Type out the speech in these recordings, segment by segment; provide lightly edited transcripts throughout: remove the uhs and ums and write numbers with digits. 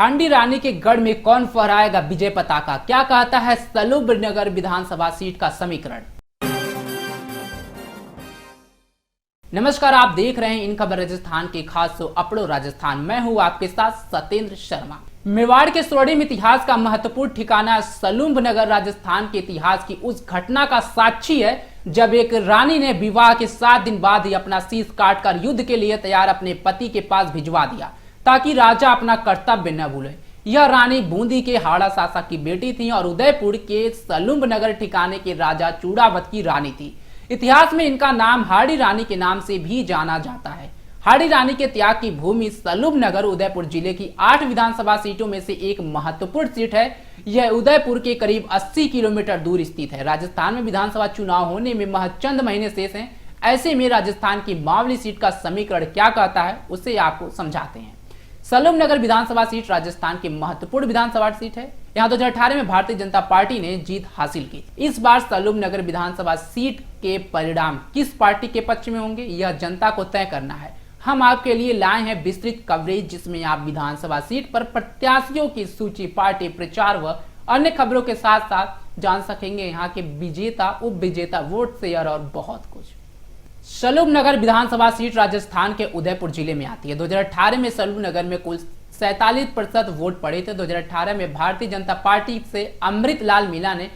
हांडी रानी के गढ़ में कौन फहराएगा विजय पताका, क्या कहता है सलूबनगर विधानसभा सीट का समीकरण। नमस्कार, आप देख रहे हैं इन खबर राजस्थान के खास शो अपड़ो राजस्थान। मैं हूं आपके साथ सत्येंद्र शर्मा। मेवाड़ के स्वर्णिम इतिहास का महत्वपूर्ण ठिकाना सलूबनगर राजस्थान के इतिहास की उस घटना का साक्षी है जब एक रानी ने विवाह के 7 दिन बाद ही अपना शीश काटकर युद्ध के लिए तैयार अपने पति के पास भिजवा दिया ताकि राजा अपना कर्तव्य न भूले। यह रानी बूंदी के हाड़ा शासक की बेटी थी और उदयपुर के सलूबनगर ठिकाने के राजा चूड़ावत की रानी थी। इतिहास में इनका नाम हाड़ी रानी के नाम से भी जाना जाता है। हाड़ी रानी के त्याग की भूमि सलूबनगर उदयपुर जिले की 8 विधानसभा सीटों में से एक महत्वपूर्ण सीट है। यह उदयपुर के करीब 80 किलोमीटर दूर स्थित है। राजस्थान में विधानसभा चुनाव होने में महज चंद महीने शेष हैं। ऐसे में राजस्थान की मावली सीट का समीकरण क्या कहता है उसे आपको समझाते हैं। सलूबनगर विधानसभा सीट राजस्थान की महत्वपूर्ण विधानसभा सीट है। यहाँ 2018 में भारतीय जनता पार्टी ने जीत हासिल की। इस बार सलूबनगर विधानसभा सीट के परिणाम किस पार्टी के पक्ष में होंगे यह जनता को तय करना है। हम आपके लिए लाए हैं विस्तृत कवरेज जिसमें आप विधानसभा सीट पर प्रत्याशियों की सूची, पार्टी प्रचार व अन्य खबरों के साथ साथ जान सकेंगे यहाँ के विजेता, उप विजेता, वोट शेयर और बहुत कुछ। सलूबनगर विधानसभा सीट राजस्थान के उदयपुर जिले में आती है। 2018 में सलूबनगर में कुल 47% वोट पड़े थे। 2018 में भारतीय जनता पार्टी से अमृतलाल मीणा ने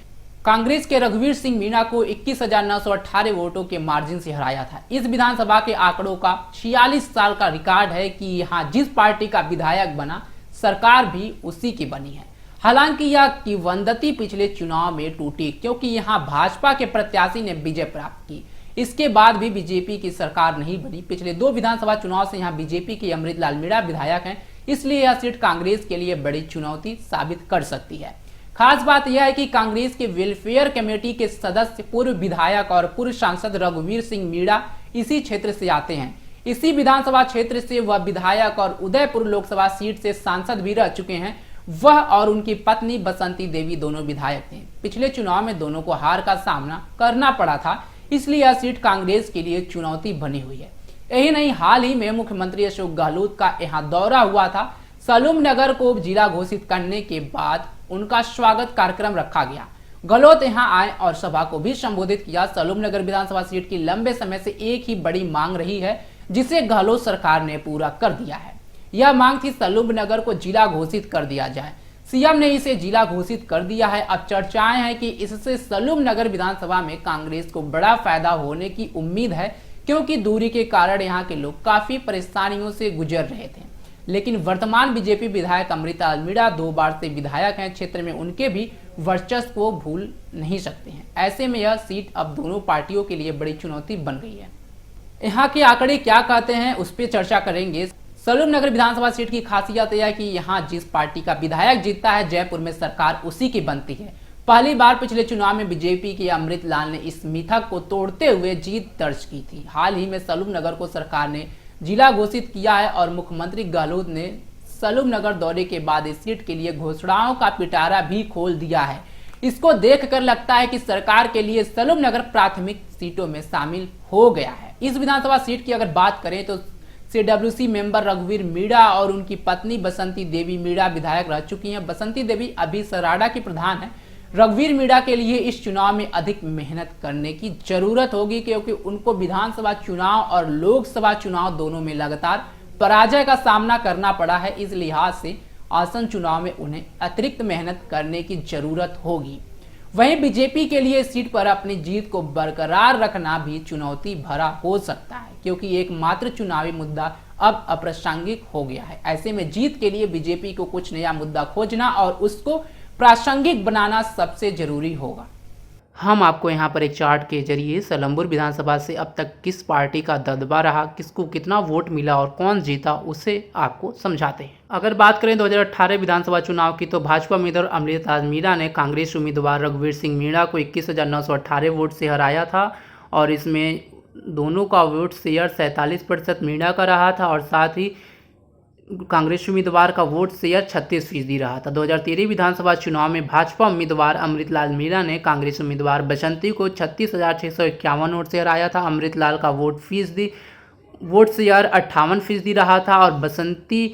कांग्रेस के रघुवीर सिंह मीणा को 21,918 वोटों के मार्जिन से हराया था। इस विधानसभा के आंकड़ों का 46 साल का रिकॉर्ड है कि यहाँ जिस पार्टी का विधायक बना सरकार भी उसी की बनी है। हालांकि यह किंवदंती पिछले चुनाव में टूटी क्योंकि यहाँ भाजपा के प्रत्याशी ने विजय प्राप्त की। इसके बाद भी बीजेपी की सरकार नहीं बनी। पिछले 2 विधानसभा चुनाव से यहाँ बीजेपी के अमृतलाल मीणा विधायक हैं, इसलिए यह सीट कांग्रेस के लिए बड़ी चुनौती साबित कर सकती है। खास बात यह है कि कांग्रेस के वेलफेयर कमेटी के सदस्य पूर्व विधायक और पूर्व सांसद रघुवीर सिंह मीणा इसी क्षेत्र से आते हैं। इसी विधानसभा क्षेत्र से वह विधायक और उदयपुर लोकसभा सीट से सांसद भी रह चुके हैं। वह और उनकी पत्नी बसंती देवी दोनों विधायक थे। पिछले चुनाव में दोनों को हार का सामना करना पड़ा था, इसलिए यह सीट कांग्रेस के लिए चुनौती बनी हुई है। यही नहीं, हाल ही में मुख्यमंत्री अशोक गहलोत का यहाँ दौरा हुआ था। सलूबनगर को जिला घोषित करने के बाद उनका स्वागत कार्यक्रम रखा गया। गहलोत यहाँ आए और सभा को भी संबोधित किया। सलूबनगर विधानसभा सीट की लंबे समय से एक ही बड़ी मांग रही है जिसे गहलोत सरकार ने पूरा कर दिया है। यह मांग थी सलूबनगर को जिला घोषित कर दिया जाए। सीएम ने इसे जिला घोषित कर दिया है। अब चर्चाएं हैं कि इससे सलूबनगर विधानसभा में कांग्रेस को बड़ा फायदा होने की उम्मीद है क्योंकि दूरी के कारण यहाँ के लोग काफी परेशानियों से गुजर रहे थे। लेकिन वर्तमान बीजेपी विधायक अमृतलाल मीणा 2 बार से विधायक हैं। क्षेत्र में उनके भी वर्चस्व को भूल नहीं सकते हैं। ऐसे में यह सीट अब दोनों पार्टियों के लिए बड़ी चुनौती बन गई है। यहाँ के आंकड़े क्या कहते हैं उस पर चर्चा करेंगे। सलूबनगर विधानसभा सीट की खासियत यह है कि यहाँ जिस पार्टी का विधायक जीतता है जयपुर में सरकार उसी की बनती है। पहली बार पिछले चुनाव में बीजेपी के अमृतलाल ने इस मिथक को तोड़ते हुए जीत दर्ज की थी। हाल ही में सलूबनगर को सरकार ने जिला घोषित किया है और मुख्यमंत्री गहलोत ने सलूबनगर दौरे के बाद इस सीट के लिए घोषणाओं का पिटारा भी खोल दिया है। इसको देखकर लगता है कि सरकार के लिए सलूबनगर प्राथमिक सीटों में शामिल हो गया है। इस विधानसभा सीट की अगर बात करें तो CWC मेंबर रघुवीर मीणा और उनकी पत्नी बसंती देवी मीणा विधायक रह चुकी हैं। बसंती देवी अभी सराड़ा की प्रधान है। रघुवीर मीणा के लिए इस चुनाव में अधिक मेहनत करने की जरूरत होगी क्योंकि उनको विधानसभा चुनाव और लोकसभा चुनाव दोनों में लगातार पराजय का सामना करना पड़ा है। इस लिहाज से आसन चुनाव में उन्हें अतिरिक्त मेहनत करने की जरूरत होगी। वहीं बीजेपी के लिए सीट पर अपनी जीत को बरकरार रखना भी चुनौती भरा हो सकता है क्योंकि एकमात्र चुनावी मुद्दा अब अप्रासंगिक हो गया है। ऐसे में जीत के लिए बीजेपी को कुछ नया मुद्दा खोजना और उसको प्रासंगिक बनाना सबसे जरूरी होगा। हम आपको यहाँ पर एक चार्ट के जरिए सलूबनगर विधानसभा से अब तक किस पार्टी का दबदबा रहा, किसको कितना वोट मिला और कौन जीता उसे आपको समझाते हैं। अगर बात करें 2018 विधानसभा चुनाव की तो भाजपा उम्मीदवार अमृतलाल मीणा ने कांग्रेस उम्मीदवार रघुवीर सिंह मीणा को 21,918 वोट से हराया था और इसमें दोनों का वोट शेयर 47% मीणा का रहा था और साथ ही कांग्रेस उम्मीदवार का वोट शेयर 36% रहा था। 2013 विधानसभा चुनाव में भाजपा उम्मीदवार अमृतलाल मीणा ने कांग्रेस उम्मीदवार बसंती को 36,651 वोट से हराया था। अमृतलाल का वोट शेयर 58% रहा था और बसंती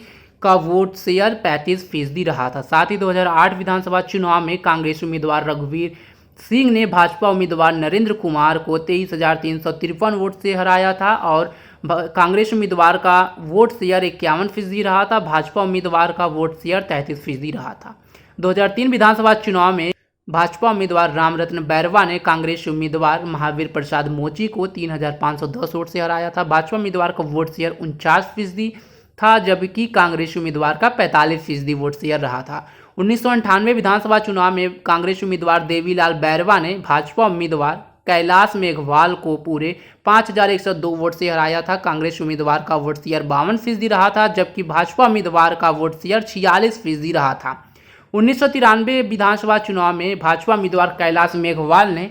का वोट शेयर 35% रहा था। साथ ही 2008 विधानसभा चुनाव में कांग्रेस उम्मीदवार रघुवीर सिंह ने भाजपा उम्मीदवार नरेंद्र कुमार को 23,353 वोट से हराया था और कांग्रेस उम्मीदवार का वोट शेयर 51% रहा था। भाजपा उम्मीदवार का वोट शेयर 33% रहा था। 2003 विधानसभा चुनाव में भाजपा उम्मीदवार रामरत्न बैरवा ने कांग्रेस उम्मीदवार महावीर प्रसाद मोची को 3,510 वोट से हराया था। भाजपा उम्मीदवार का वोट शेयर 49% था, जबकि कांग्रेस उम्मीदवार का 45% वोट शेयर रहा था। 1998 विधानसभा चुनाव में कांग्रेस उम्मीदवार देवीलाल बैरवा ने भाजपा उम्मीदवार कैलाश मेघवाल को पूरे 5,102 वोट से हराया था। कांग्रेस उम्मीदवार का वोट शेयर 52% रहा था, जबकि भाजपा उम्मीदवार का वोट शेयर 46% रहा था। 1993 विधानसभा चुनाव में भाजपा उम्मीदवार कैलाश मेघवाल ने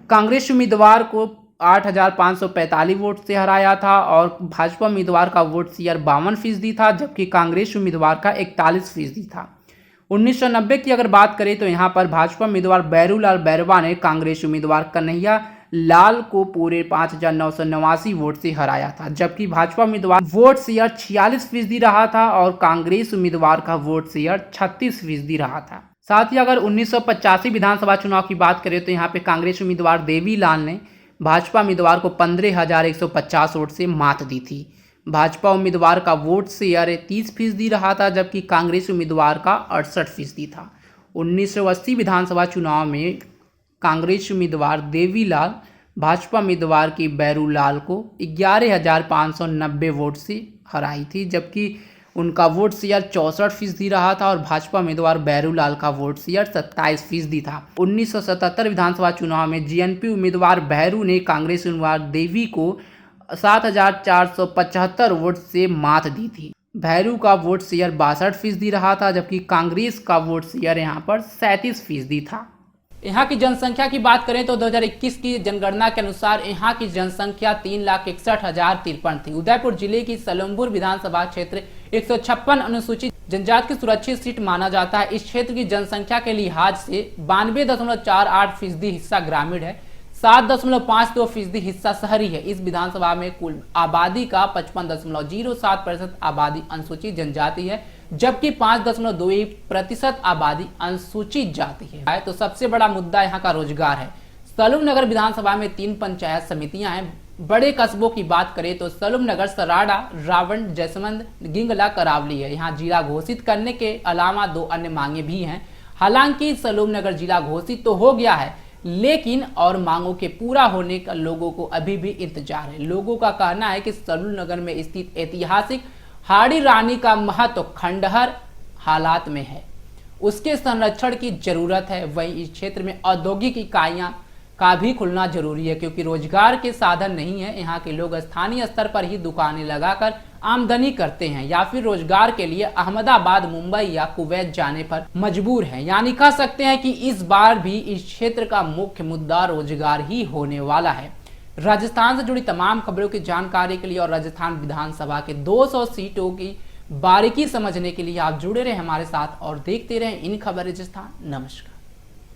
कांग्रेस उम्मीदवार को 8,545 वोट से हराया था और भाजपा उम्मीदवार का वोट शेयर 52% था, जबकि कांग्रेस उम्मीदवार का 41% था। 1990 की अगर बात करें तो यहाँ पर भाजपा उम्मीदवार बैरूलाल बैरवा ने कांग्रेस उम्मीदवार कन्हैया लाल को पूरे 5,989 वोट से हराया था, जबकि भाजपा उम्मीदवार वोट शेयर 46% रहा था और कांग्रेस उम्मीदवार का वोट शेयर 36% रहा था। साथ ही अगर 1985 विधानसभा चुनाव की बात करें तो यहाँ पे कांग्रेस उम्मीदवार देवीलाल ने भाजपा उम्मीदवार को 15,150 वोट से मात दी थी। भाजपा उम्मीदवार का वोट शेयर 30% रहा था, जबकि कांग्रेस उम्मीदवार का 68% था। 1980 विधानसभा चुनाव में कांग्रेस उम्मीदवार देवीलाल भाजपा उम्मीदवार की बैरूलाल को 11,590 वोट से हराई थी, जबकि उनका वोट शेयर 64% रहा था और भाजपा उम्मीदवार बैरूलाल का वोट शेयर 27% था। 1977 विधानसभा चुनाव में जीएनपी उम्मीदवार बैरू ने कांग्रेस उम्मीदवार देवी को 7,475 वोट से मात दी थी। भैरू का वोट शेयर 62% रहा था, जबकि कांग्रेस का वोट शेयर यहाँ पर 37% था। यहाँ की जनसंख्या की बात करें तो 2021 की जनगणना के अनुसार यहाँ की जनसंख्या 3,61,053 थी। उदयपुर जिले की सलुमपुर विधानसभा क्षेत्र 156 अनुसूचित जनजाति की सुरक्षित सीट माना जाता है। इस क्षेत्र की जनसंख्या के लिहाज से 92.48% हिस्सा ग्रामीण है, 7.52% हिस्सा शहरी है। इस विधानसभा में कुल आबादी का 55.07% आबादी अनुसूचित जनजाति है, जबकि 5.21% आबादी अनुसूचित जाति है। तो सबसे बड़ा मुद्दा यहाँ का रोजगार है। सलूम नगर विधानसभा में 3 पंचायत समितियां हैं। बड़े कस्बों की बात करें तो सलूम नगर, सराड़ा, रावण, जैसमंद, गिंगला, करावली है। यहाँ जिला घोषित करने के अलावा 2 अन्य मांगे भी हैं। हालांकि सलूम नगर जिला घोषित तो हो गया है, लेकिन और मांगों के पूरा होने का लोगों को अभी भी इंतजार है। लोगों का कहना है कि सलूम नगर में स्थित ऐतिहासिक हाड़ी रानी का महत्व खंडहर हालात में है, उसके संरक्षण की जरूरत है। वहीं इस क्षेत्र में औद्योगिक इकाइयां का भी खुलना जरूरी है, क्योंकि रोजगार के साधन नहीं है। यहाँ के लोग स्थानीय स्तर पर ही दुकानें लगाकर आमदनी करते हैं या फिर रोजगार के लिए अहमदाबाद, मुंबई या कुवैत जाने पर मजबूर हैं। यानी कह सकते हैं कि इस बार भी इस क्षेत्र का मुख्य मुद्दा रोजगार ही होने वाला है। राजस्थान से जुड़ी तमाम खबरों की जानकारी के लिए और राजस्थान विधानसभा के 200 सीटों की बारीकी समझने के लिए आप जुड़े रहे हमारे साथ और देखते रहे इन खबर राजस्थान। नमस्कार।